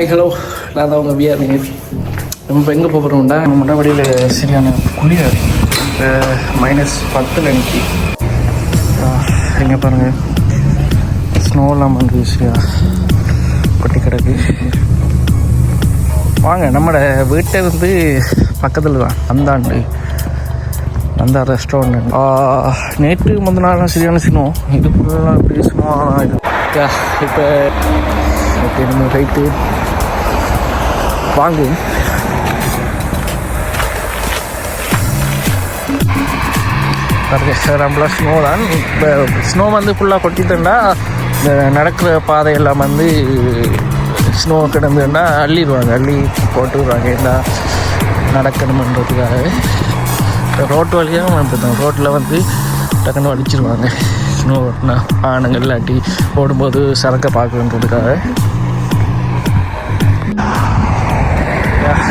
Hello, நான் தான் உங்கள் விஆர். நம்ம இப்போ எங்கே போகிறோம்டா, நம்ம மண்டபடியில் சரியான குளிர், -10 நினைக்கி. எங்கே பாருங்கள், ஸ்னோலாம் வந்து சரியா கொட்டி கிடக்கு. வாங்க, நம்மளோட வீட்டை வந்து பக்கத்தில் தான் அந்த ரெஸ்டாரண்ட். நேற்று முந்தின நாள்லாம் சரியான சினோம், இது ஃபுல்லாக இப்படி சினோவாக இது. இப்போ ஓகே, நம்ம ரைட்டு வாங்குவோம். நம்மளாம் ஸ்னோ தான். இப்போ ஸ்னோ வந்து ஃபுல்லாக கொட்டிட்டோம்னா இந்த நடக்கிற பாதையெல்லாம் வந்து ஸ்னோ கிடந்துன்னா அள்ளி போட்டுருவாங்க. என்ன நடக்கணுமன்றதுக்காக ரோட்டு வழியாக அப்படிதான், ரோட்டில் வந்து டக்குன்னு அடிச்சிருவாங்க ஸ்னோ ஓட்டினா. ஆணுங்கள் இல்லாட்டி ஓடும்போது சரக்கை பார்க்கணுன்றதுக்காக.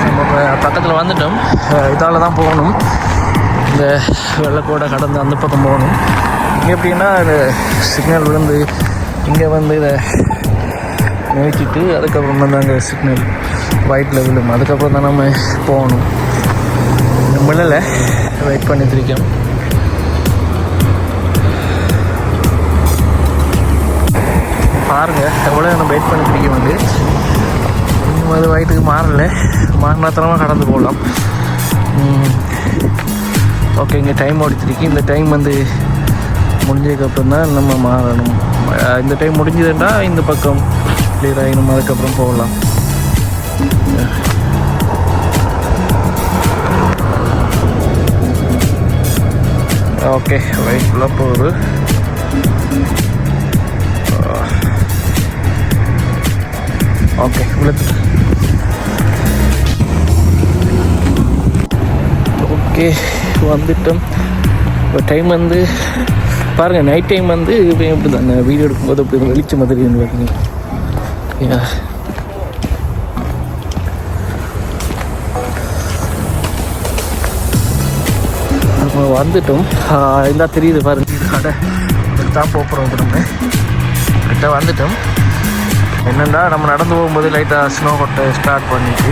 நம்ம பக்கத்தில் வந்துட்டோம். இதால் தான் போகணும், இந்த வெள்ளக்கோடை கடந்து அந்த பக்கம் போகணும். இங்கே எப்படின்னா சிக்னல் விழுந்து இங்கே வந்து இதை நிறுத்திட்டு அதுக்கப்புறம் வந்து அங்கே சிக்னல் ஒயிட்டில் விழும். அதுக்கப்புறம் தான் நம்ம போகணும். நம்மளால் வெயிட் பண்ணிட்டுருக்கோம். பாருங்கள் எவ்வளோ நம்ம வெயிட் பண்ணிட்டுருக்கோம். வந்து இன்னும் அது ஒயிட்டுக்கு மாறினாத்தனமாக கடந்து போகலாம். ஓகே, இங்கே டைம் ஓடிச்சிருக்கு. இந்த டைம் வந்து முடிஞ்சதுக்கப்புறம் தான் நம்ம மாறணும். இந்த டைம் முடிஞ்சதுன்னா இந்த பக்கம் கிளியர் ஆகிடும், அதுக்கப்புறம் போகலாம். ஓகே, வெயிட்ஃபுல்லாக போகுது. ஓகே, விழுத்து. ஓகே, வந்துட்டோம். இப்போ டைம் வந்து பாருங்கள், நைட் டைம் வந்து இப்போ எப்படி தாங்க வீடியோ எடுக்கும்போது அப்படி வெளிச்ச மாதிரி பார்த்தீங்க. நம்ம வந்துட்டோம். எல்லாம் தெரியுது பாருங்கள், இது கடை தான் போகிறோம். நம்ம கிட்ட வந்துட்டோம். என்னென்னா நம்ம நடந்து போகும்போது லைட்டாக ஸ்னோ கொட்டை ஸ்டார்ட் பண்ணிட்டு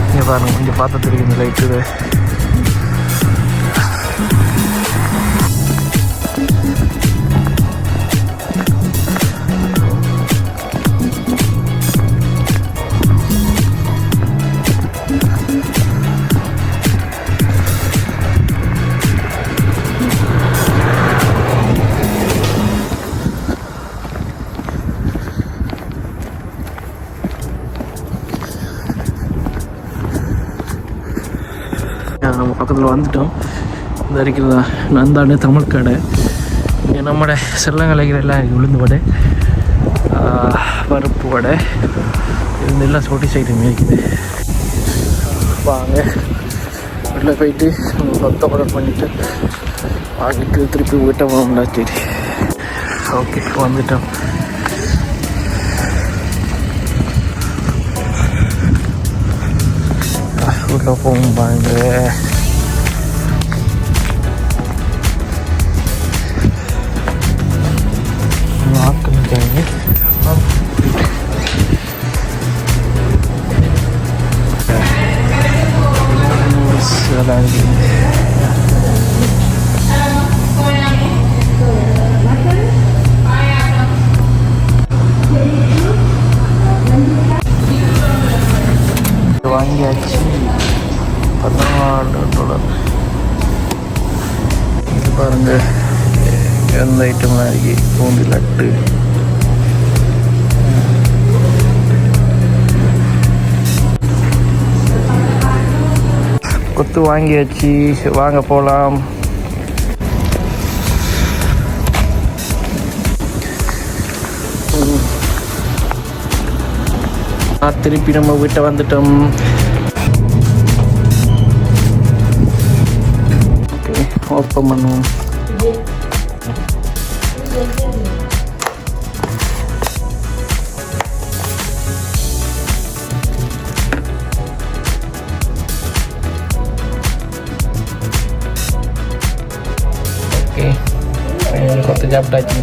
இங்கே பாருங்கள், கொஞ்சம் பார்த்து தெரியுது லைட்டு. நம்ம பக்கத்தில் வந்துட்டோம். இந்த இருக்கிறதா நந்தாண்டு தமிழ் கடை. இங்கே நம்மளோட செல்லங்கலைகள் எல்லாம் உளுந்து வடை, பருப்பு வடை, இது எல்லாம் சோட்டி சைடு இருக்குது. வாங்க உள்ளே போயிட்டு பக்கம் ஆர்டர் பண்ணிவிட்டு வாங்கிட்டு திருப்பி வீட்டை போகணும்னா. சரி, ஓகே, வந்துட்டோம். உள்ளே போகும் பாருங்க. ஆக்கிட்டாங்க. வாங்கியாச்சு, $14. இது பாருங்கள், எந்த ஐட்டம் மாதிரி பூண்டி லட்டு. கொத்து வாங்கியாச்சு, வாங்க போகலாம். திருப்பி நம்ம வீட்டை வந்துட்டோம். ஓகே, ஓப்பன் பண்ணுவோம். ஓகே, கொத்து சாப்பிட்டாச்சு.